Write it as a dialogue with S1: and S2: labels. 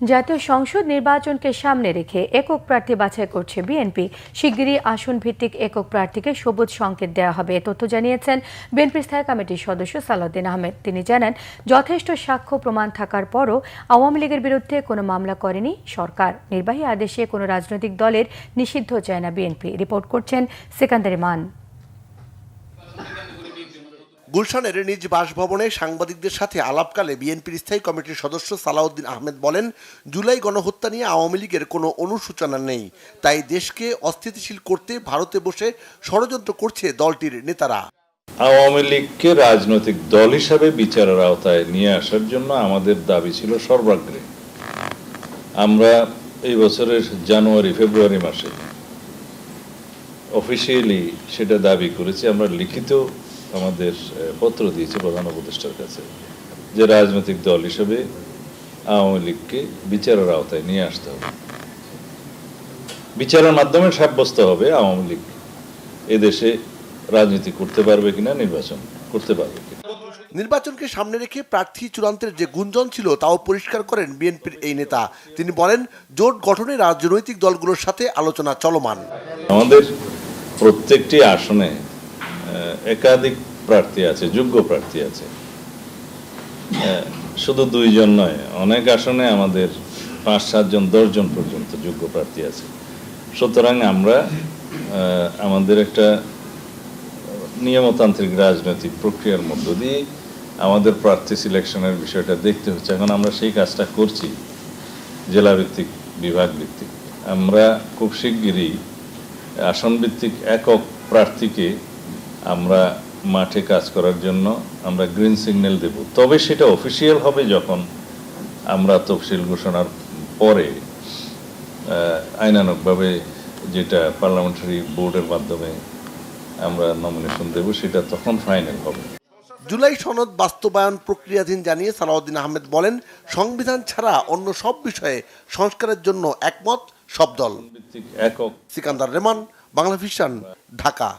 S1: জাতীয় সংসদ নির্বাচনকে সামনে রেখে একক প্রার্থী বাছাই করছে বিএনপি। শিগগিরই আসন ভিত্তিক একক প্রার্থীকে সবুজ সংকেত দেওয়া হবে, এ তথ্য জানিয়েছেন বিএনপির স্থায়ী কমিটির সদস্য সালাউদ্দিন আহমেদ। তিনি জানান, যথেষ্ট সাক্ষ্য প্রমাণ থাকার পরও আওয়ামী লীগের বিরুদ্ধে কোনো মামলা করেনি সরকার। নির্বাহী আদেশে কোনো রাজনৈতিক দলের নিষিদ্ধ চায় না বিএনপি। রিপোর্ট করছেন সিকান্দার মান।
S2: গুলশানের নিজ বাসভবনে সাংবাদিকদের সাথে আলাপকালে বিএনপির স্থায়ী কমিটির সদস্য সালাউদ্দিন আহমেদ বলেন, জুলাই গণহত্যা নিয়ে আওয়ামী লীগের কোনো অনুশোচনা নেই, তাই দেশকে অস্থিতিশীল করতে ভারতে বসে ষড়যন্ত্র করছে দলটির নেতারা।
S3: আওয়ামী লীগকে রাজনৈতিক দল হিসাবে বিচারের আওতায় নিয়ে আসার জন্য আমাদের দাবি ছিল সর্বাগ্রে। আমরা এই বছরের জানুয়ারি ফেব্রুয়ারি মাসে অফিসিয়ালি সেটা দাবি করেছি। আমরা লিখিত আমাদের পত্র দিয়েছে প্রধান উপদেষ্টার কাছে যে রাজনৈতিক দল হিসেবে আওয়ামী লীগকে বিচারের আওতায় নিয়ে আসতে হবে। বিচারের মাধ্যমে সাব্যস্ত হবে আওয়ামী লীগ এদেশে রাজনীতি করতে পারবে কিনা, নির্বাচন করতে পারবে কিনা।
S2: নির্বাচনকে সামনে রেখে প্রার্থী চূড়ান্তের যে গুঞ্জন ছিল তাও পরিষ্কার করেন বিএনপির এই নেতা। তিনি বলেন, জোট গঠনে রাজনৈতিক দলগুলোর সাথে আলোচনা চলমান।
S3: আমাদের প্রত্যেকটি আসনে একাধিক প্রার্থী আছে, যোগ্য প্রার্থী আছে, শুধু 2 জন নয়, অনেক আসনে আমাদের 5, 7 জন 10 জন পর্যন্ত যোগ্য প্রার্থী আছে। সুতরাং আমরা আমাদের একটা নিয়মতান্ত্রিক রাজনৈতিক প্রক্রিয়ার মধ্য দিয়ে আমাদের প্রার্থী সিলেকশনের বিষয়টা দেখতে হচ্ছে। এখন আমরা সেই কাজটা করছি জেলা ভিত্তিক, বিভাগ ভিত্তিক। আমরা খুব শিগগিরই আসন ভিত্তিক একক প্রার্থীকে আমরা মাঠে কাজ করার জন্য আমরা গ্রিন সিগন্যাল দেব। তবে সেটা অফিসিয়াল হবে যখন আমরা তফসিল ঘোষণার পরে আইনানুগভাবে যেটা পার্লামেন্টারি বোর্ডের মাধ্যমে আমরা নমিনেশন দেব, সেটা তখন ফাইনাল হবে।
S2: জুলাই সনদ বাস্তবায়ন প্রক্রিয়াধীন জানিয়ে সালাউদ্দিন আহমেদ বলেন, সংবিধান ছাড়া অন্য সব বিষয়ে সংস্কারের জন্য একমত সব দল।
S3: একক
S2: সিকান্দার রেমান, বাংলা ভিশন, ঢাকা।